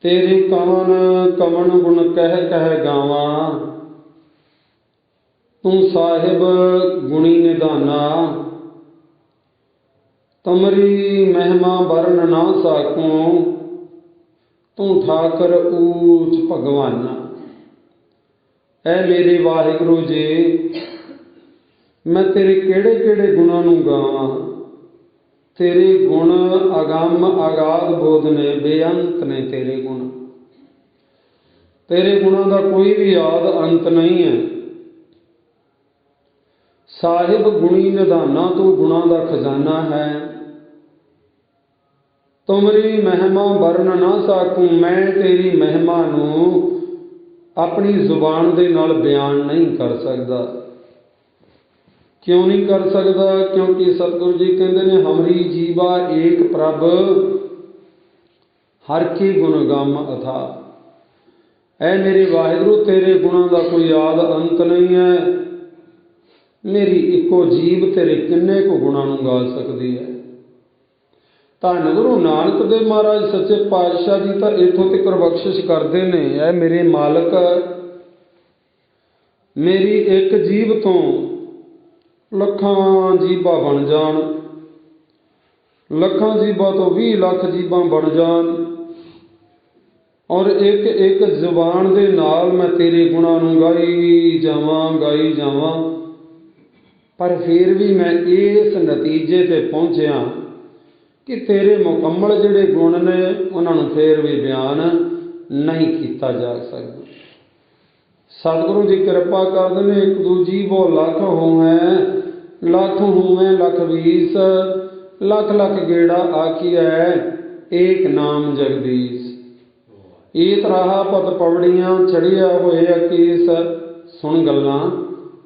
तेरे कवन कवन गुण कह गावा, तू साहिब गुणी निधाना। तुमरी महिमा वर्ण ना साकूं, तू ठाकर ऊच भगवाना। ऐ मेरे वाहिगुरु जी, मैं तेरे केड़े केड़े गुणां नूं गावां। तेरे गुण अगम अगाध बोध ने, बेअंत ने तेरे गुण। तेरे गुणों का कोई भी आद अंत नहीं है। साहिब गुणी निधाना, तू गुणों का खजाना है। तुमरी महिमा वर्ण ना साकूं, मैं तेरी महिमा नूं अपनी जुबान दे नाल बयान नहीं कर सकता। क्यों नहीं कर सकता? क्योंकि सतगुरु जी कहते हैं, हमरी जीवा एक प्रभ हर की गुण गम अथा। ऐ मेरे वाहिगुरु, तेरे गुणों का कोई आद अंत नहीं है। मेरी इको जीव तेरे किन्ने को गुणों नूं गा सकती है। धन गुरु नानक देव महाराज सच्चे पातशाह जी तो इथों तक बख्शिश करते हैं, ऐ मेरे मालक, मेरी एक जीव तो लखां जीबा बन जान, लखां जीबा तो 20 लाख जीबा बन जान, और एक एक जुबान दे नाल मैं तेरे गुणां नूं गाई जावां। पर फिर भी मैं इस नतीजे ते पहुंचिया कि तेरे मुकम्मल जिहड़े गुण ने उन्हां नूं फिर भी बयान नहीं किया जा सकता। सतगुरु जी कृपा करते हैं, एक दूजी वो लख होवै, लख होवै लख 20, लख लख गेड़ा आखिए एक नाम जगदीश। ईत राहा पत पवड़ियां चढ़िया होए अकीस, सुन गल्लां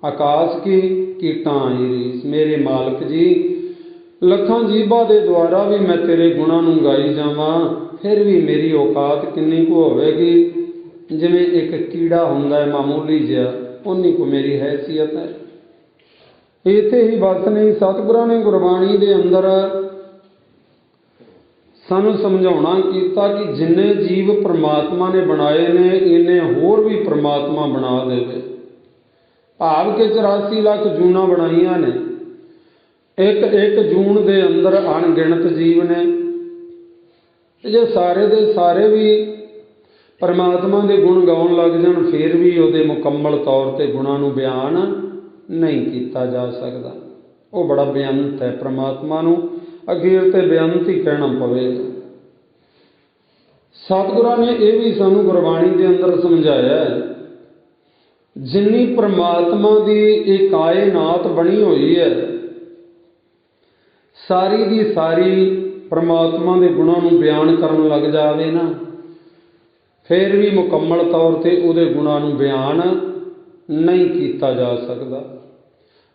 आकाश की कीटां आई रीस। मेरे मालक जी, लखां जीबा दे द्वारा भी मैं तेरे गुणां नूं गाई जावां, फिर भी मेरी औकात किन्नी को होवेगी। जिवें एक कीड़ा हुंदा है मामूली जिहा, उन्नी को मेरी हैसियत है। इत्थे ही बस नहीं, सतगुरां ने गुरबाणी दे अंदर सानूं समझाउणा कीता कि जिन्ने जीव परमात्मा ने बनाए ने, इन्ने होर भी परमात्मा बना देवे। भाव के 84 लाख जूना बनाईयां ने, एक एक जून दे अंदर अणगिणत जीव ने। जे सारे दे सारे भी परमात्मा के गुण गाउण लग जाण, फिर भी उहदे मुकम्मल तौर पर गुणां नूं बयान नहीं किया जा सकता। वो बड़ा बेअंत है। परमात्मा नूं अखीर ते बेअंत ही कहना पवेगा। सतगुरां ने यह भी सानूं गुरबाणी के अंदर समझाया है, जिन्नी परमात्मा की एक कायनात बनी हुई है, सारी दी सारी परमात्मा के गुणों नूं बयान करन लग जावे ना, फिर भी मुकम्मल तौर पर उहदे गुणां नूं बयान नहीं किया जा सकता।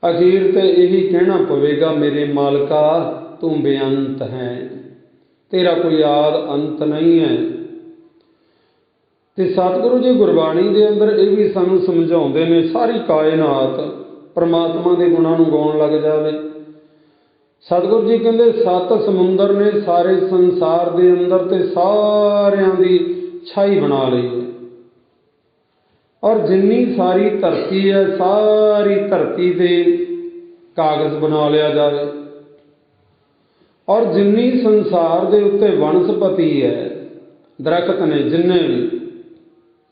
अखीर ते यही कहना पवेगा, मेरे मालका तू बेअंत है, तेरा कोई आद अंत नहीं है। ते सतगुरु जी गुरबाणी के अंदर ये भी सानूं समझाउंदे ने, सारी कायनात परमात्मा के गुणां नूं गाउण लग जावे। सतगुरु जी कहंदे 7 समुंदर ने सारे संसार के अंदर, ते सारियां दी छाई बना ली है। और जिन्नी सारी धरती है, सारी धरती दे कागज बना लिया जाए। और जिन्नी संसार दे उत्ते वनस्पति है, दरखत ने जिन्ने भी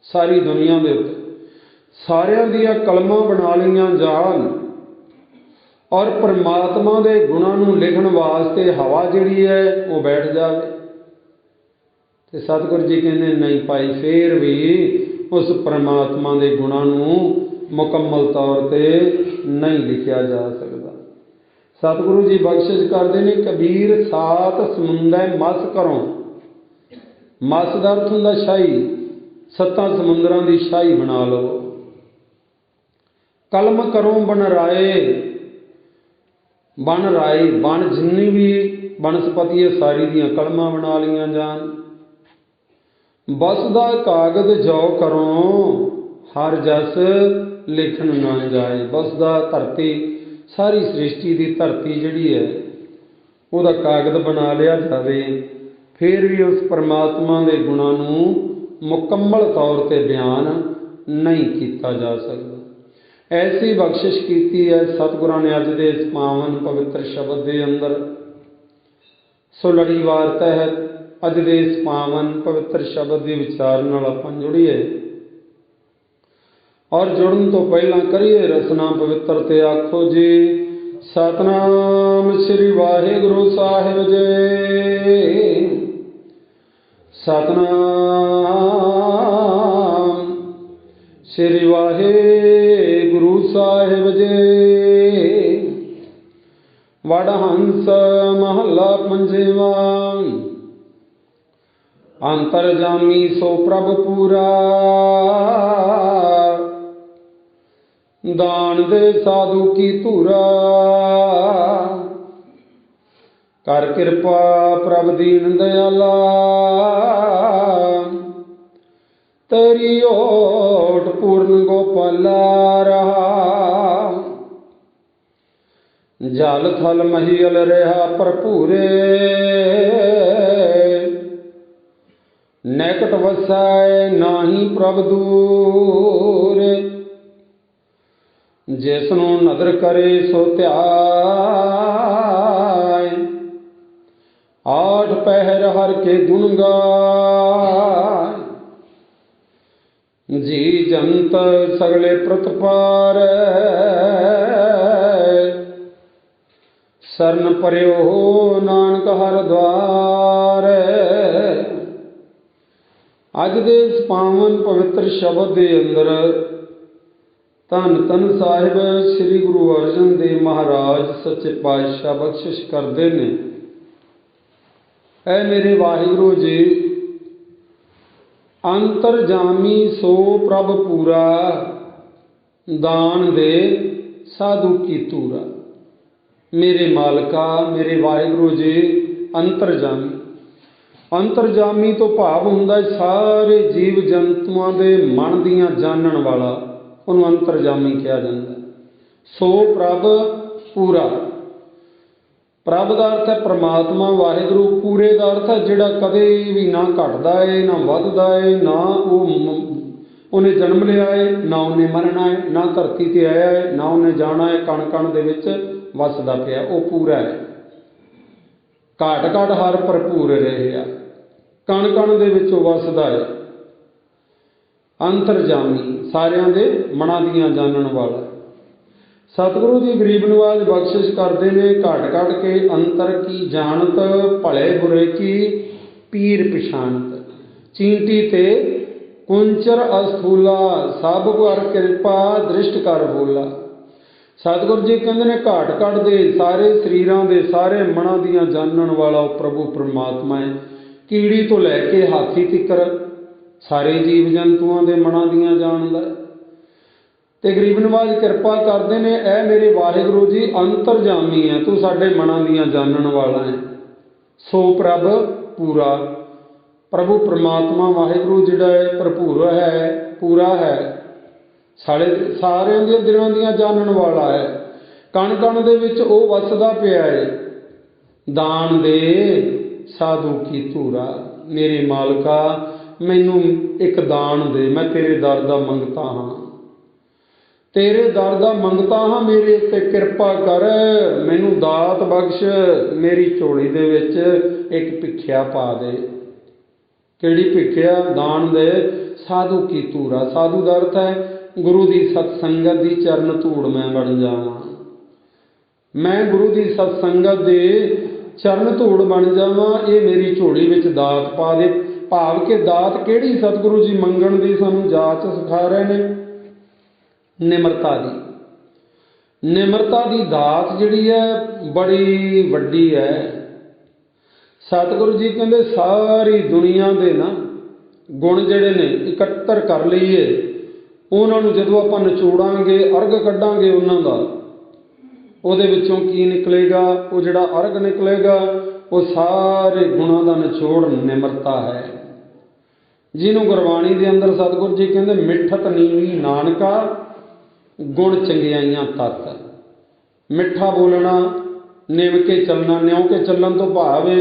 सारी दुनिया के उत्ते, सारियां दियां कलमां बना लियां जान। और परमात्मा के गुणां नूं लिखण वास्ते हवा जिहड़ी है वो बैठ जाए। तो सतगुरु जी कहते नहीं भाई, फिर भी उस परमात्मा के गुणां नूं मुकम्मल तौर पर नहीं लिखा जा सकता। सतगुरु जी बख्शिश करते हैं, कबीर 7 समुंदर मस करो। मस का अर्थ हुंदा शाही, 7 समुंदरां की शाही बना लो। कलम करो बन राए, बन राए बन जिन्नी भी वनस्पति है सारी दियां कलमां बना लियां जान। बसदा कागज जो करो, हर जस लिखन ना जाए। बसदा धरती, सारी सृष्टि की धरती जिहड़ी है, वह कागज बना लिया जाए, फिर भी उस परमात्मा के गुणों को मुकम्मल तौर पर बयान नहीं किया जा सकता। ऐसी बख्शिश की है सतगुरां ने अज के इस पावन पवित्र शब्द के अंदर। सो लड़ीवार तहत अज के इस पावन पवित्र शब्द के विचार नाल आपां जुड़िए और जुड़न तो पहला करिए रसना पवित्र ते आखो जी सतनाम श्री वाहिगुरु साहिब जी। सतनाम श्री वाहिगुरु साहिब जी। वडहंस महला पंजेवा। अंतरजामी सो प्रभ पूरा दान दे साधु की धूरा। कर कृपा प्रभ दीन दयाला तेरी ओट पूर्ण गोपाला रहा। जल थल महियल रहा भरपूरे नैकट वसाए नाही प्रभ दूर। जिसनों नदर करे सो त्याय आठ पहर हर के गुण गाय। जी जंत सगले प्रतपार शरण पर्यो नानक हर द्वार। अज दे इस पावन पवित्र शब्द के अंदर धन धन साहिब श्री गुरु अर्जन देव महाराज सच्चे पातशाह बख्शिश करते ने। ऐ मेरे वाहिगुरु जी अंतरजामी सो प्रभ पूरा दान दे साधु की धूरा। मेरे मालका मेरे वाहिगुरु जी अंतरजामी। अंतरजामी तो भाव हुंदा सारे जीव जंतुओं के मन दियां जानन वाला, उन्होंने अंतरजामी कहा जाता है। सो प्रभ पूरा। प्रभ का अर्थ है परमात्मा वाहिगुरु। पूरे का अर्थ है जिहड़ा कदे भी ना घटदा है ना वधदा है, ना उन्हें जन्म लिया है ना उन्हें मरना है, ना धरती ते आया है ना उन्हें जाना है। कण कण दे विच वसदा पिया, वो पूरा है। घाट घाट हर भरपूर रहे, कण कण दे विच वसदा है। अंतरजामी सारियां दे मनां दियां जानन वाला। सतगुरु जी गरीब नवाज बख्शिश करते हैं घट घट के अंतर की जानत भले बुरे की पीर पिछानत। चींटी ते कुंचर अस्थूला सब कर कृपा दृष्ट कर बोला। सतगुरु जी कहते हैं घाट घाट दे सारे शरीरां दे सारे मनां दियां जानन वाला प्रभु परमात्मा है। कीड़ी तो लैके हाथी तिकर सारे जीव जंतुओं के मनां दियां जानदा है। ते गरीब नवाज कृपा करते हैं ऐ मेरे वाहिगुरु जी अंतरजामी है, तू साडे मनां दियां जानन वाला है। सो प्रभ पूरा। प्रभु परमात्मा वाहिगुरु जिहड़ा है भरपूर है, पूरा है, सारे सारिਆਂ ਦੇ ਦਿਲਾਂ ਦੀਆਂ जानन वाला है। कण कण दे विच ਉਹ ਵਸਦਾ ਪਿਆ है। दान दे साधु की धूरा। मेरे मालका मैनू एक दान दे, मैं तेरे दर दा मंगता हाँ, तेरे दर दा मंगता हाँ, मेरे उत्ते किरपा कर, मैनू दात बख्श, मेरी झोली दे विच एक भिख्या पा दे। किहड़ी भिख्या? दान दे साधु की धूरा। साधु दा अर्थ है गुरु की सत्संगत की चरण धूड़ मैं बन जावां। मैं गुरु की सत्संगत दे चरण धूड़ बन जावां, ये मेरी झोली विच दात पा दे। भाव के दात किहड़ी सतगुरु जी मंगण दी सानू जाच सिखा रहे ने? निमरता दी। निमरता दी दात जिहड़ी है बड़ी वड्डी है। सतगुरु जी कहंदे सारी दुनिया दे ना गुण जिहड़े ने इकट्ठर कर लईए, उन्हां नूं जदों आपां निचोड़ांगे, अर्घ कढांगे उन्हां दा, ਉਹਦੇ ਵਿੱਚੋਂ ਕੀ ਨਿਕਲੇਗਾ? ਉਹ ਜਿਹੜਾ ਅਰਗ ਨਿਕਲੇਗਾ ਉਹ ਸਾਰੇ ਗੁਣਾਂ ਦਾ ਨਿਚੋੜ ਨਿਮਰਤਾ ਹੈ, ਜਿਹਨੂੰ ਗੁਰਬਾਣੀ ਦੇ ਅੰਦਰ ਸਤਿਗੁਰੂ ਜੀ ਕਹਿੰਦੇ ਮਿੱਠਤ ਨੀਵੀਂ ਨਾਨਕਾ ਗੁਣ ਚੰਗਿਆਈਆਂ ਤਤ। ਮਿੱਠਾ ਬੋਲਣਾ, ਨਿਮ ਕੇ ਚੱਲਣਾ। ਨਿਉ ਕੇ ਚੱਲਣ ਤੋਂ ਭਾਵ ਹੈ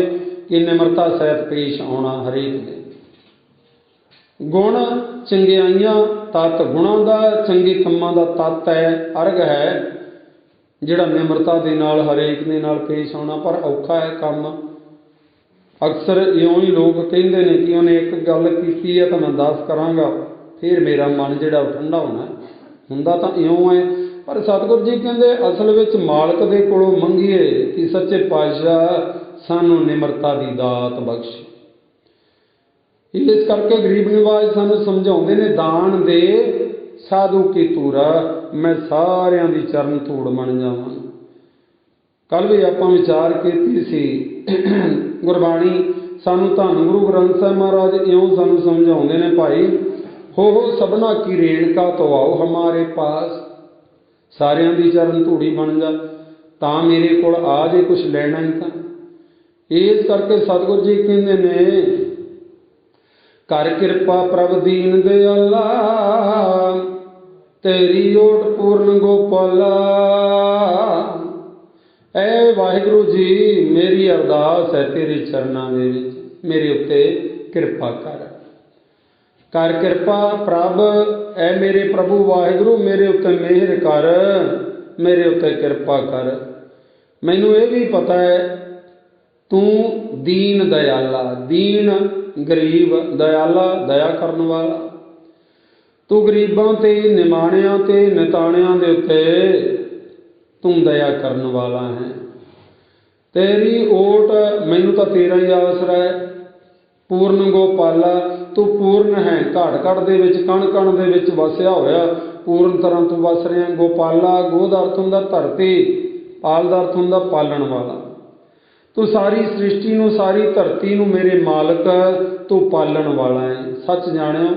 कि निमरता सहित पेश आउणा हरेक दे। गुण चंगियाइयां तत्त गुणां दा, चंगे कंमां दा तत्त है, अर्घ है जिहड़ा निमरता दे नाल हरेक दे नाल पेश आउणा। पर औखा है काम। अक्सर इउं ही लोग कहिंदे ने कि उहने एक गल कीती है तां मैं 10 करांगा, फिर मेरा मन जिहड़ा ठंडा होना। हुंदा तां इउं है, पर सतगुर जी कहंदे असल विच मालक दे कोलों मंगीए कि सच्चे पातशाह सानूं निमरता दी दात बख्श। इस करके गरीब निवाज सानूं समझाउंदे ने, दान दे साधु की तूरा, मैं सारियां दी चरण धूड़ बन जावां। कल भी आपां विचार कीती सी, गुरबाणी सानूं धन गुरु ग्रंथ ਸਾਹਿਬ महाराज इउं सानूं समझाउंदे ने, भाई हो सबना की रेणका तो आओ हमारे पास। सारियां दी चरण धूड़ी बन जा तां मेरे कोल आ जे कुछ लैना ही तां। इस करके सतगुर जी कहंदे ने, कर किरपा प्रभ दीन दयाला, तेरी ओट पूर्ण गोपाला। ऐ वाहिगुरु जी मेरी अरदास है तेरे चरनां दे विच, मेरे उत्ते किरपा कर। कर किरपा प्रभ, ऐ मेरे प्रभु वाहिगुरु मेरे उत्ते मेहर कर, मेरे उत्ते किरपा कर। मैनूं ये भी पता है तू दीन दयाला, दीन गरीब, दयाला दया करन वाला। तू गरीबां ते निमाणियां ते निताणियां दे उत्ते तू दया करन वाला है। तेरी ओट मैनूं तां तेरा ही आसरा है। पूर्ण गोपाला, तू पूर्ण है, घड़ घड़ दे विच कण कण दे विच वसिया होया, पूर्ण तरह तू वस रहा। गोपाला गोह दा अर्थ हुंदा धरती, पाल दा अर्थ हुंदा पालण वाला। तू सारी सृष्टि नूं, सारी धरती नूं मेरे मालक तू पालण वाला है। सच जाणिओ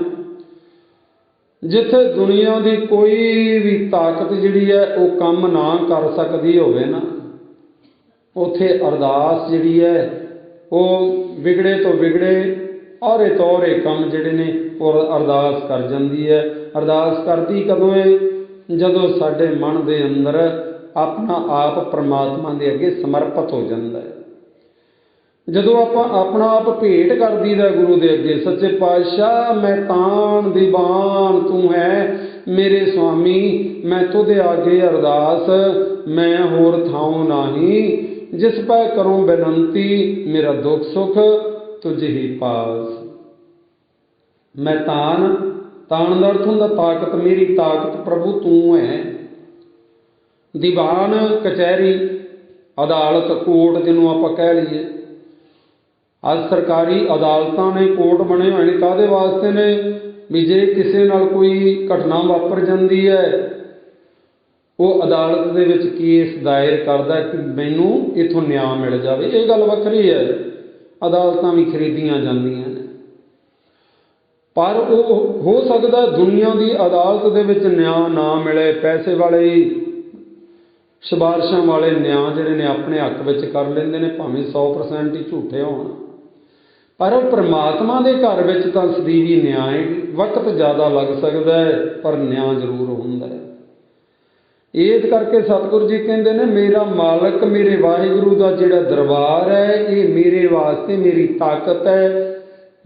जिथे दुनिया की कोई भी ताकत जिहड़ी है वो काम ना कर सकती होवे ना, उथे अरदास जिहड़ी है वो विगड़े तो विगड़े औरे तो औरे काम जिहड़े ने वो अरदास कर जाती है। अरदास करती कदों है? जदों साडे मन दे अंदर अपना आप परमात्मा दे अगे समर्पित हो जाता है। जदों आपां अपना आप भेंट कर दीदा गुरु दे अगे, सच्चे पातशाह मैं तान दीवान तू है मेरे स्वामी, मैं तुदे आगे अरदास, मैं होर थाऊं नाही, जिस पै करूं बेनंती, मेरा दुख सुख तुझ ही पास। मैं तान, तान दा अर्थ हुंदा ताकत, मेरी ताकत प्रभु तू है। दीवान कचहरी, अदालत, कोर्ट जिन्हों आपां कह लीए। अज सरकारी अदालतां ने, कोर्ट बने हुए हैं, काहदे वास्ते ने? भी जे किसी नाल कोई घटना वापर जाती है, वो अदालत दे विच केस दायर करदा कि मैनूं इत्थों न्याय मिल जाए। ये गल वखरी है, अदालतां भी खरीदियां जांदियां ने, पर वो हो सकदा दुनिया की अदालत दे विच न्याय ना मिले। पैसे वाले सिफारिशां वाले न्याय जिहड़े ने अपने हक विच कर लैंदे ने, भावें 100% ही झूठे होण। पर परमात्मा दे घर विच तां सਦੀवी न्याय, वक्त ज़्यादा लग सकता है पर न्याय जरूर हुंदा है। इस करके सतगुरु जी कहंदे ने, मेरा मालक मेरे वाहिगुरू दा जिहड़ा दरबार है, ये मेरे वास्ते मेरी ताकत है,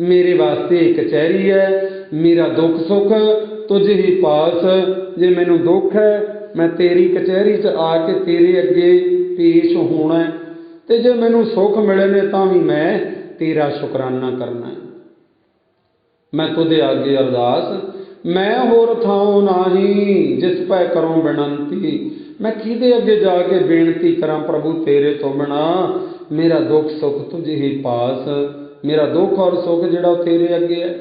मेरे वास्ते एक कचहरी है। मेरा दुख सुख तुझ ही पास। जे मैनूं दुख है मैं तेरी कचहरी च आके तेरे अगे पेश होना है, ते जे मैनूं सुख मिले ने तां भी मैं तेरा शुकराना करना है। मैं तुदे आगे अरदास, मैं होर थाओ नाही, जिस पै करों बेनंती। मैं किहदे अगे जाके बेनती करां प्रभु तेरे तो बिना? मेरा दुख सुख तुझ ही पास। मेरा दुख और सुख जिहड़ा तेरे अगे है।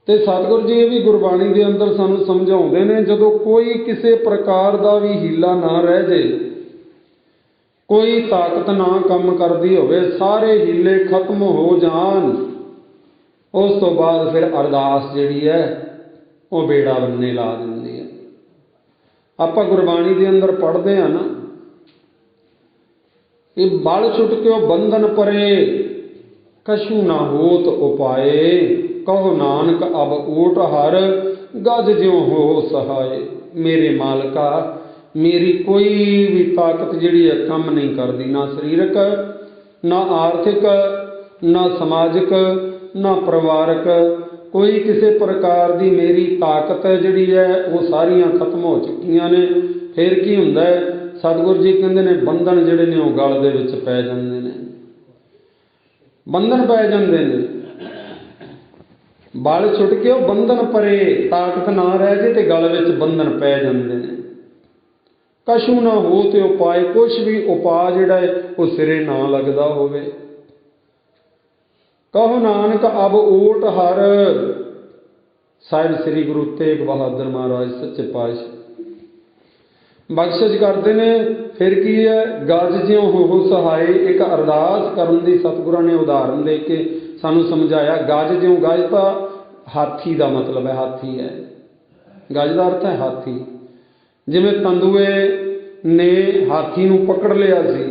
ते सतगुरु जी भी गुरबाणी दे अंदर सानूं समझाउंदे ने, जदों कोई किसी प्रकार का भी हीला ना रह जाए, कोई ताकत ना काम करदी होवे, सारे हीले खत्म हो जान, उस तो बाद फिर अरदास जिहड़ी है वो बेड़ा बन्ने ला दिंदी है। आपां गुरबाणी दे अंदर पढ़दे हां ना, ये बल छुटक्यो बंधन परे, कछु ना होत उपाए, कहो नानक अब ऊट हर, गज ज्यों हो सहाय। मेरे मालका मेरी कोई भी ताकत जिहड़ी है कम नहीं करदी, ना शरीरक ना आर्थिक, ना समाजिक, ना परिवारक, कोई किसी प्रकार की मेरी ताकत है जिहड़ी है वो सारियां खत्म हो चुकियां ने। फिर की हुंदा है? सतगुरु जी कहंदे ने बंधन जिहड़े ने वो गल दे विच पै जांदे ने, बंधन पै जांदे ने। बल छुट के वो बंधन परे, ताकत ना रह जे ते गल विच बंधन पै जांदे ने। कछु ना हो ते उपाय, कुछ भी उपाय जिहड़ा है वो सिरे ना लगदा होवे। कहो नानक अब ओट हर, साहिब श्री गुरु तेग बहादुर महाराज सच्चे पातशाह बख्शिश करते ने। फिर की है? गज ज्यों हो सहाय, एक अरदास करन दी सतगुरां ने उदाहरण दे के सानू समझाया। गज ज्यों, गज तो हाथी का मतलब है, हाथी है, गज का अर्थ है हाथी। जिवें तंदुए ने हाथी नूं पकड़ लिया सी,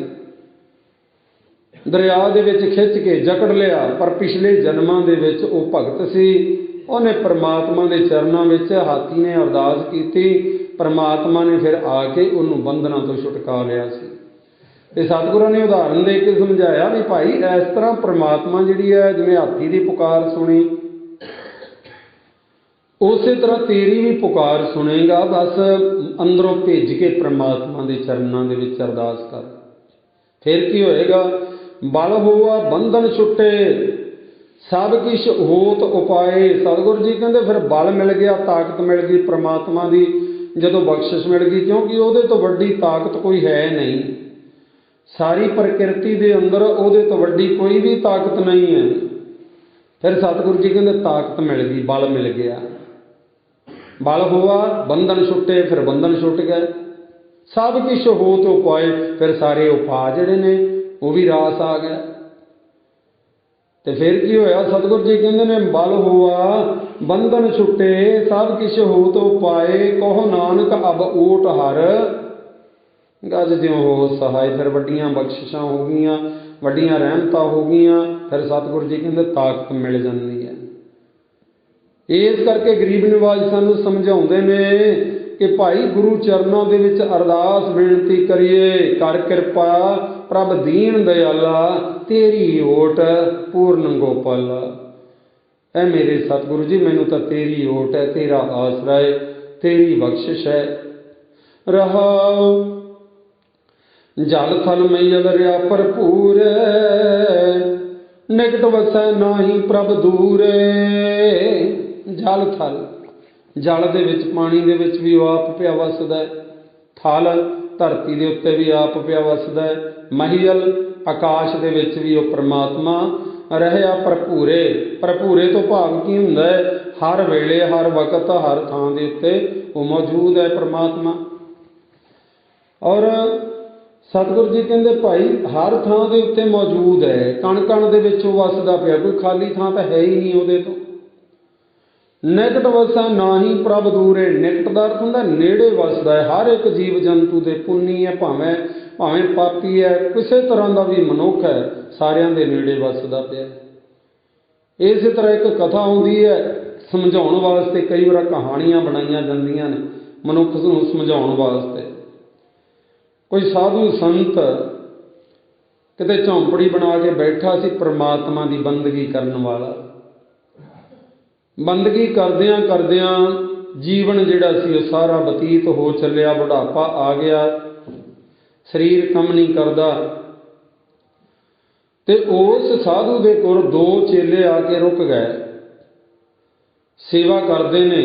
दरिया दे विच खिंच के जकड़ लिया, पर पिछले जन्मां दे विच वो भगत सी, उहने परमात्मा के चरणों में हाथी ने अरदास की, परमात्मा ने फिर आके उन्होंने बंधनों तो छुटका लिया सी। ते सतगुरां ने उदाहरण दे के समझाया भी भाई इस तरह परमात्मा जिहड़ी है जिवें हाथी की पुकार सुनी, उस तरह तेरी भी पुकार सुनेगा। बस अंदरों भेज के परमात्मा के चरणों के विच अरदास कर, फिर की होएगा? बल हुआ बंधन छुटे, सब किश होत उपाय। सतगुरु जी कहते फिर बल मिल गया, ताकत मिल गई परमात्मा की, जदों बख्शिश मिल गई, क्योंकि उहदे तो वड्डी ताकत कोई है नहीं। सारी प्रकृति के अंदर उहदे तो वड्डी कोई भी ताकत नहीं है। फिर सतगुरु जी कहते ताकत मिल गई, बल मिल गया। बल हुआ बंधन छुटे, फिर बंधन छुट गए। सब किश हो तो उपाय, फिर सारे उपाय जिहड़े ने वो भी रास आ गए। तो फिर की होया? सतगुरु जी कहते ने बल हुआ बंधन छुटे, सब किश हो तो पाए, कहो नानक अब ओट हर, गज ज्यों हो सहाय। फिर वड्डियां बख्शिशां हो गईयां, वड्डियां रहमतां हो गईयां। फिर सतगुरु जी कहते ताकत मिल जाती है। इस करके गरीब निवाज सानू समझाउंदे ने कि भाई गुरु चरणों के विच अरदास बेनती करिए, कर कृपा प्रभ दीन दयाला, तेरी ओट पूर्ण गोपाला। ऐ मेरे सतगुरु जी मैनू तो तेरी ओट है, तेरा आसरा है, तेरी बख्शिश है। रहाओ जल थल मैयल रिया भरपूर, निकट वसै नाही प्रभ दूर। जल थल, जल दे विच पानी दे विच भी वो आप पिया वसदा है, थल धरती के उत्ते भी आप पिया वसदा है, महियल आकाश दे विच भी वो परमात्मा रहा भरपूरे। भरपूरे तो भाव की हुंदा है? हर वेले हर वक्त हर थां दे उत्ते वो मौजूद है परमात्मा। और सतगुरु जी कहते भाई हर थां दे उत्ते मौजूद है, कण कण दे विच वो वसदा पिया, कोई खाली थां तो है ही नहीं उहदे तो। निकट वसा नाही प्रभ दूरे, निकट का अर्थ हुंदा नेड़े वसदा है। हर एक जीव जंतु दे, पुन्नी है भावें भावें पापी है, किसी तरह का भी मनुख है, सारियां दे नेड़े वसदा पिया। इस तरह एक कथा आउंदी है समझाउण वास्ते, कई बार कहानियां बनाईयां जांदियां ने मनुख नूं समझाउण वास्ते। कोई साधु संत किते झौंपड़ी बना के बैठा सी, परमात्मा की बंदगी करन वाला। बंदगी करदियां करदियां जीवन जिहड़ा सी वो सारा बतीत हो चलिया, बुढ़ापा आ गया, शरीर कम नहीं करदा। ते उस साधु दे कोल दो चेले आके रुक गए, सेवा करते ने,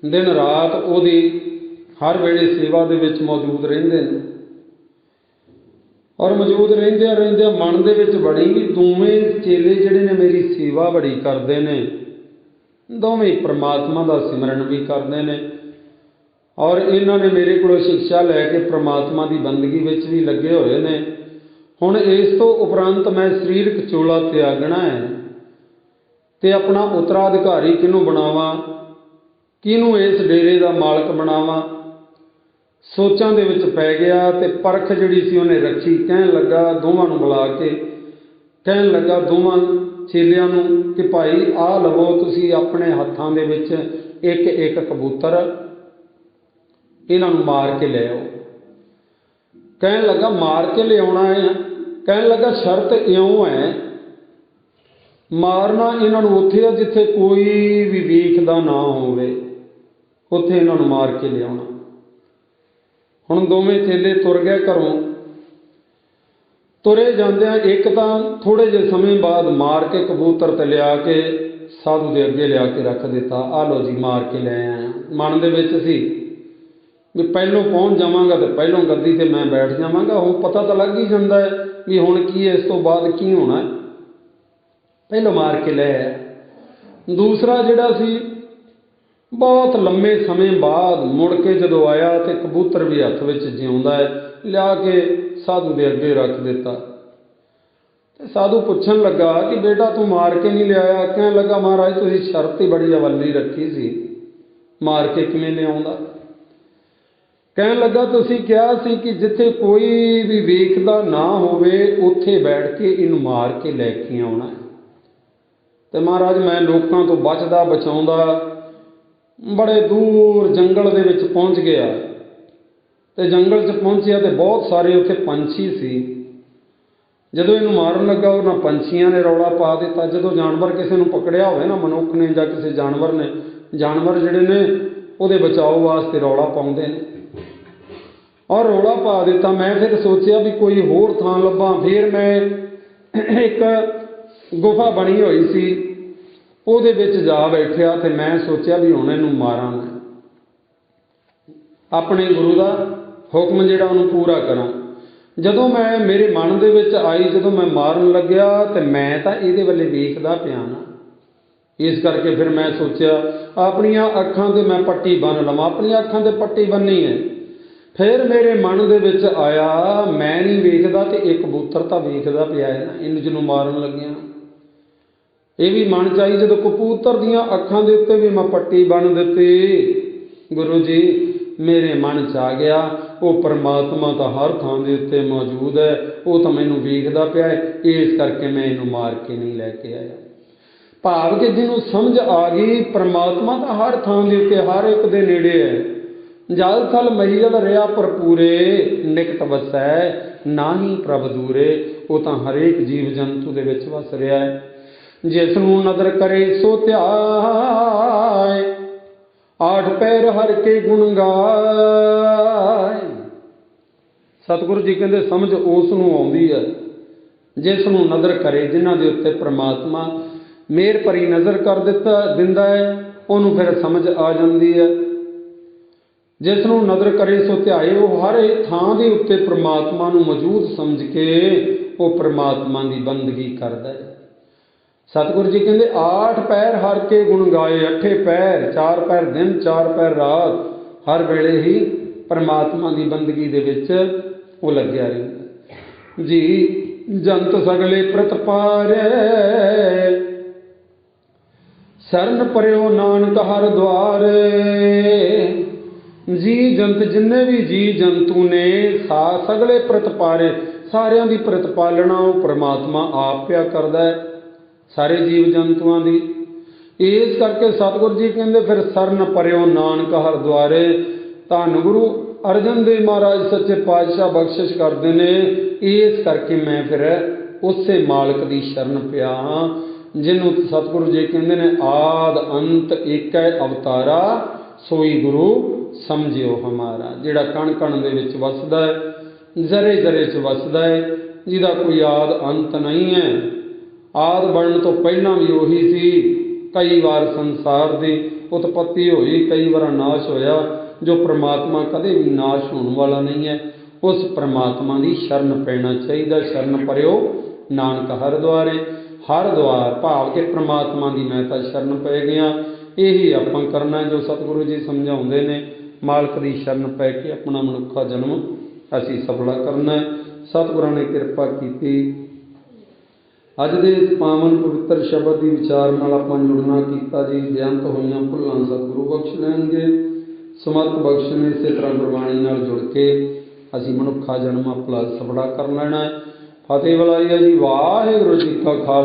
दिन रात उहदी हर वेले सेवा दे विच मौजूद रहिंदे ने। और मौजूद रहिंदियां रहिंदियां मन दे विच बड़ी भी दोवें चेले जिहड़े ने मेरी सेवा बड़ी करते ने, दोवें परमात्मा का सिमरन भी करते हैं, और इन्हों ने मेरे को शिक्षा लैके परमात्मा की बंदगी विच भी लगे हुए हैं। हुण इस तो उपरंत मैं सरीरक चोला त्यागना है, तो अपना उत्तराधिकारी किनूं बनावां, किनूं इस डेरे का मालक बनावां। सोचां दे विच पै गया, तो परख जिहड़ी सी उहने रखी। कहण लगा दोवां नूं बुला के, कहण लगा दोवां चेलियां नूं कि भाई आ लवो तुसीं अपने हत्थां दे विच एक एक कबूतर, इन्हां नूं मार के ले आओ। कहण लगा मार के लियाउणा है, ਕਹਿਣ ਲੱਗਾ ਸ਼ਰਤ ਇਉਂ ਹੈ, ਮਾਰਨਾ ਇਹਨਾਂ ਨੂੰ ਉੱਥੇ ਆ ਜਿੱਥੇ ਕੋਈ ਵੀ ਵੇਖਦਾ ਨਾ ਹੋਵੇ, ਉੱਥੇ ਇਹਨਾਂ ਨੂੰ ਮਾਰ ਕੇ ਲਿਆਉਣਾ। ਹੁਣ ਦੋਵੇਂ ਚੇਲੇ ਤੁਰ ਗਏ ਘਰੋਂ। ਤੁਰੇ ਜਾਂਦਿਆਂ ਇੱਕ ਤਾਂ ਥੋੜ੍ਹੇ ਜਿਹੇ ਸਮੇਂ ਬਾਅਦ ਮਾਰ ਕੇ ਕਬੂਤਰ ਤੇ ਲਿਆ ਕੇ ਸਾਧੂ ਦੇ ਅੱਗੇ ਲਿਆ ਕੇ ਰੱਖ ਦਿੱਤਾ। ਆਹ ਲਓ ਜੀ, ਮਾਰ ਕੇ ਲੈ ਆਇਆ। ਮਨ ਦੇ ਵਿੱਚ ਸੀ ਵੀ ਪਹਿਲੋਂ ਪਹੁੰਚ ਜਾਵਾਂਗਾ ਤੇ ਪਹਿਲੋਂ ਗੱਦੀ ਤੇ ਮੈਂ ਬੈਠ ਜਾਵਾਂਗਾ। ਹੁਣ ਪਤਾ ਤਾਂ ਲੱਗ ਹੀ ਜਾਂਦਾ ਹੈ ਵੀ ਹੁਣ ਕੀ ਹੈ, ਇਸ ਤੋਂ ਬਾਅਦ ਕੀ ਹੋਣਾ। ਪਹਿਲੋਂ ਮਾਰ ਕੇ ਲੈ ਆਇਆ। ਦੂਸਰਾ ਜਿਹੜਾ ਸੀ, ਬਹੁਤ ਲੰਮੇ ਸਮੇਂ ਬਾਅਦ ਮੁੜ ਕੇ ਜਦੋਂ ਆਇਆ ਤੇ ਕਬੂਤਰ ਵੀ ਹੱਥ ਵਿੱਚ ਜਿਉਂਦਾ ਹੈ, ਲਿਆ ਕੇ ਸਾਧੂ ਦੇ ਅੱਗੇ ਰੱਖ ਦਿੱਤਾ। ਤੇ ਸਾਧੂ ਪੁੱਛਣ ਲੱਗਾ ਕਿ ਬੇਟਾ ਤੂੰ ਮਾਰ ਕੇ ਨਹੀਂ ਲਿਆਇਆ? ਕਹਿਣ ਲੱਗਾ ਮਹਾਰਾਜ ਤੁਸੀਂ ਸ਼ਰਤ ਹੀ ਬੜੀ ਅਵੱਲੀ ਰੱਖੀ ਸੀ, ਮਾਰ ਕੇ ਕਿਵੇਂ ਲਿਆਉਂਦਾ? ਕਹਿਣ ਲੱਗਾ ਤੁਸੀਂ ਕਿਹਾ ਸੀ ਕਿ ਜਿੱਥੇ ਕੋਈ ਵੀ ਵੇਖਦਾ ਨਾ ਹੋਵੇ ਉੱਥੇ ਬੈਠ ਕੇ ਇਹਨੂੰ ਮਾਰ ਕੇ ਲੈ ਕੇ ਆਉਣਾ। ਤੇ ਮਹਾਰਾਜ ਮੈਂ ਲੋਕਾਂ ਤੋਂ ਬਚਦਾ ਬਚਾਉਂਦਾ ਬੜੇ ਦੂਰ ਜੰਗਲ ਦੇ ਵਿੱਚ ਪਹੁੰਚ ਗਿਆ। ਤੇ ਜੰਗਲ 'ਚ ਪਹੁੰਚਿਆ ਤੇ ਬਹੁਤ ਸਾਰੇ ਉੱਥੇ ਪੰਛੀ ਸੀ। ਜਦੋਂ ਇਹਨੂੰ ਮਾਰਨ ਲੱਗਾ ਉਹਨਾਂ ਪੰਛੀਆਂ ਨੇ ਰੌਲਾ ਪਾ ਦਿੱਤਾ। ਜਦੋਂ ਜਾਨਵਰ ਕਿਸੇ ਨੂੰ ਪਕੜਿਆ ਹੋਵੇ ਨਾ, ਮਨੁੱਖ ਨੇ ਜਾਂ ਕਿਸੇ ਜਾਨਵਰ ਨੇ, ਜਾਨਵਰ ਜਿਹੜੇ ਨੇ ਉਹਦੇ ਬਚਾਓ ਵਾਸਤੇ ਰੌਲਾ ਪਾਉਂਦੇ ਨੇ, ਔਰ ਰੌਲਾ ਪਾ ਦਿੱਤਾ। ਮੈਂ ਫਿਰ ਸੋਚਿਆ ਵੀ ਕੋਈ ਹੋਰ ਥਾਂ ਲੱਭਾਂ। ਫਿਰ ਮੈਂ ਇੱਕ ਗੁਫਾ ਬਣੀ ਹੋਈ ਸੀ, ਉਹਦੇ ਵਿੱਚ ਜਾ ਬੈਠਿਆ ਤੇ ਮੈਂ ਸੋਚਿਆ ਵੀ ਹੁਣ ਇਹਨੂੰ ਮਾਰਾਂਗਾ, ਆਪਣੇ ਗੁਰੂ ਦਾ ਹੁਕਮ ਜਿਹੜਾ ਉਹਨੂੰ ਪੂਰਾ ਕਰਾਂ। ਜਦੋਂ ਮੈਂ ਮੇਰੇ ਮਨ ਦੇ ਵਿੱਚ ਆਈ, ਜਦੋਂ ਮੈਂ ਮਾਰਨ ਲੱਗਿਆ ਤੇ ਮੈਂ ਤਾਂ ਇਹਦੇ ਵੱਲੇ ਵੇਖਦਾ ਪਿਆ ਨਾ, ਇਸ ਕਰਕੇ ਫਿਰ ਮੈਂ ਸੋਚਿਆ ਆਪਣੀਆਂ ਅੱਖਾਂ 'ਤੇ ਮੈਂ ਪੱਟੀ ਬੰਨ੍ਹ ਲਵਾਂ। ਆਪਣੀਆਂ ਅੱਖਾਂ 'ਤੇ ਪੱਟੀ ਬੰਨ੍ਹੀ ਹੈ। ਫਿਰ ਮੇਰੇ ਮਨ ਦੇ ਵਿੱਚ ਆਇਆ ਮੈਂ ਨਹੀਂ ਵੇਖਦਾ ਤੇ ਇਹ ਕਬੂਤਰ ਤਾਂ ਵੇਖਦਾ ਪਿਆ ਹੈ ਨਾ, ਇਹਨੂੰ ਜਿਹਨੂੰ ਮਾਰਨ ਲੱਗਿਆ। ਇਹ ਵੀ ਮਨ 'ਚ ਆਈ। ਜਦੋਂ ਕਬੂਤਰ ਦੀਆਂ ਅੱਖਾਂ ਦੇ ਉੱਤੇ ਵੀ ਮੈਂ ਪੱਟੀ ਬੰਨ੍ਹ ਦਿੱਤੀ, ਗੁਰੂ ਜੀ ਮੇਰੇ ਮਨ 'ਚ ਆ ਗਿਆ ਉਹ ਪਰਮਾਤਮਾ ਤਾਂ ਹਰ ਥਾਂ ਦੇ ਉੱਤੇ ਮੌਜੂਦ ਹੈ, ਉਹ ਤਾਂ ਮੈਨੂੰ ਵੇਖਦਾ ਪਿਆ ਹੈ, ਇਸ ਕਰਕੇ ਮੈਂ ਇਹਨੂੰ ਮਾਰ ਕੇ ਨਹੀਂ ਲੈ ਕੇ ਆਇਆ। ਭਾਵ ਕਿ ਜਿਹਨੂੰ ਸਮਝ ਆ ਗਈ ਪਰਮਾਤਮਾ ਤਾਂ ਹਰ ਥਾਂ ਦੇ ਉੱਤੇ ਹਰ ਇੱਕ ਦੇ ਨੇੜੇ ਹੈ। ਜਲ ਥਲ ਮਹੀਲ ਰਿਹਾ ਭਰਪੂਰੇ, ਨਿਕਟ ਵਸੈ ਨਾਹੀ ਪ੍ਰਭ ਦੂਰੇ। ਉਹ ਤਾਂ ਹਰੇਕ ਜੀਵ ਜੰਤੂ ਦੇ ਵਿੱਚ ਵਸ ਰਿਹਾ ਹੈ। ਜਿਸ ਨੂੰ ਨਦਰ ਕਰੇ ਸੋ ਧਿਆਏ, ਆਠ ਪੈਰ ਹਰ ਕੇ ਗੁਣ ਗਾਏ। ਸਤਿਗੁਰੂ ਜੀ ਕਹਿੰਦੇ ਸਮਝ ਉਸ ਨੂੰ ਆਉਂਦੀ ਹੈ ਜਿਸ ਨੂੰ ਨਜ਼ਰ ਕਰੇ, ਜਿਨ੍ਹਾਂ ਦੇ ਉੱਤੇ ਪ੍ਰਮਾਤਮਾ ਮਿਹਰ ਭਰੀ ਨਜ਼ਰ ਕਰ ਦਿੰਦਾ ਹੈ, ਉਹਨੂੰ ਫਿਰ ਸਮਝ ਆ ਜਾਂਦੀ ਹੈ। ਜਿਸ ਨੂੰ ਨਜ਼ਰ ਕਰੇ ਸੋ ਧਿਆਏ, ਉਹ ਹਰ ਇੱਕ ਥਾਂ ਦੇ ਉੱਤੇ ਪ੍ਰਮਾਤਮਾ ਨੂੰ ਮੌਜੂਦ ਸਮਝ ਕੇ ਉਹ ਪ੍ਰਮਾਤਮਾ ਦੀ ਬੰਦਗੀ ਕਰਦਾ ਹੈ। ਸਤਿਗੁਰੂ ਜੀ ਕਹਿੰਦੇ ਆਠ ਪੈਰ ਹਰ ਕੇ ਗੁਣ ਗਾਏ। ਅੱਠੇ ਪੈਰ, ਚਾਰ ਪੈਰ ਦਿਨ, ਚਾਰ ਪੈਰ ਰਾਤ, ਹਰ ਵੇਲੇ ਹੀ ਪਰਮਾਤਮਾ ਦੀ ਬੰਦਗੀ ਦੇ ਵਿੱਚ ਉਹ ਲੱਗਿਆ ਰਹਿੰਦਾ ਜੀ। ਜੰਤ ਸਗਲੇ ਪ੍ਰਤਪਾਰੇ, ਸਰਨ ਪਰਿਓ ਨਾਨਕ ਹਰ ਦੁਆਰੇ। ਜੀ ਜੰਤ ਜਿੰਨੇ ਵੀ ਜੀ ਜੰਤੂ ਨੇ ਸਗਲੇ ਪ੍ਰਤਪਾਰੇ, ਸਾਰਿਆਂ ਦੀ ਪ੍ਰਤਪਾਲਣਾ ਉਹ ਪਰਮਾਤਮਾ ਆਪ ਪਿਆ ਕਰਦਾ ਹੈ, ਸਾਰੇ ਜੀਵ ਜੰਤੂਆਂ ਦੀ। ਇਸ ਕਰਕੇ ਸਤਿਗੁਰੂ ਜੀ ਕਹਿੰਦੇ ਫਿਰ ਸਰਨ ਪਰਿਓ ਨਾਨਕ ਹਰ ਦੁਆਰੇ। ਧੰਨ ਗੁਰੂ ਅਰਜਨ ਦੇਵ ਮਹਾਰਾਜ ਸੱਚੇ ਪਾਤਸ਼ਾਹ ਬਖਸ਼ਿਸ਼ ਕਰਦੇ ਨੇ। ਇਸ ਕਰਕੇ ਮੈਂ ਫਿਰ ਉਸੇ ਮਾਲਕ ਦੀ ਸ਼ਰਨ ਪਿਆ ਹਾਂ ਜਿਹਨੂੰ ਸਤਿਗੁਰੂ ਜੀ ਕਹਿੰਦੇ ਨੇ ਆਦ ਅੰਤ ਏਕੈ ਅਵਤਾਰਾ, ਸੋਈ ਗੁਰੂ ਸਮਝਿਓ ਹਮਾਰਾ। ਜਿਹੜਾ ਕਣ ਕਣ ਦੇ ਵਿੱਚ ਵਸਦਾ ਹੈ, ਜ਼ਰੇ ਜ਼ਰੇ 'ਚ ਵਸਦਾ ਹੈ, ਜਿਹਦਾ ਕੋਈ ਆਦ ਅੰਤ ਨਹੀਂ ਹੈ। ਆਦ ਬਣਨ ਤੋਂ ਪਹਿਲਾਂ ਵੀ ਉਹੀ ਸੀ। ਕਈ ਵਾਰ ਸੰਸਾਰ ਦੀ ਉਤਪੱਤੀ ਹੋਈ, ਕਈ ਵਾਰ ਨਾਸ਼ ਹੋਇਆ। ਜੋ ਪ੍ਰਮਾਤਮਾ ਕਦੇ ਵੀ ਨਾਸ਼ ਹੋਣ ਵਾਲਾ ਨਹੀਂ ਹੈ, ਉਸ ਪ੍ਰਮਾਤਮਾ ਦੀ ਸ਼ਰਨ ਪੈਣਾ ਚਾਹੀਦਾ। ਸ਼ਰਨ ਪਰਿਓ ਨਾਨਕ ਹਰ ਦੁਆਰੇ। ਹਰ ਦੁਆਰ ਭਾਵ ਕਿ ਪ੍ਰਮਾਤਮਾ ਦੀ ਮੈਂ ਤਾਂ ਸ਼ਰਨ ਪੈ ਗਿਆ। ਇਹੀ ਆਪਾਂ ਕਰਨਾ ਜੋ ਸਤਿਗੁਰੂ ਜੀ ਸਮਝਾਉਂਦੇ ਨੇ। ਮਾਲਕ ਦੀ ਸ਼ਰਨ ਪੈ ਕੇ ਆਪਣਾ ਮਨੁੱਖਾ ਜਨਮ ਅਸੀਂ ਸਫਲਾ ਕਰਨਾ। ਸਤਿਗੁਰਾਂ ਨੇ ਕਿਰਪਾ ਕੀਤੀ। ਅੱਜ ਦੇ ਇਸ ਪਾਵਨ ਪਵਿੱਤਰ ਸ਼ਬਦ ਦੀ ਵਿਚਾਰ ਨਾਲ ਆਪਾਂ ਜੁੜਨਾ ਕੀਤਾ ਜੀ। ਬੇਅੰਤ ਹੋਈਆਂ ਭੁੱਲਾਂ ਸਤਿਗੁਰੂ ਬਖਸ਼ ਲੈਣਗੇ, ਸਮਰਥ ਬਖਸ਼ ਨੇ। ਇਸੇ ਤਰ੍ਹਾਂ ਗੁਰਬਾਣੀ ਨਾਲ ਜੁੜ ਕੇ ਅਸੀਂ ਮਨੁੱਖਾ ਜਨਮ ਆਪਣਾ ਸਫਲਾ ਕਰ ਲੈਣਾ ਹੈ। ਫਤਿਹ ਬੁਲਾਈ ਹੈ ਜੀ। ਵਾਹਿਗੁਰੂ ਜੀ ਕਾ ਖਾਲਸਾ।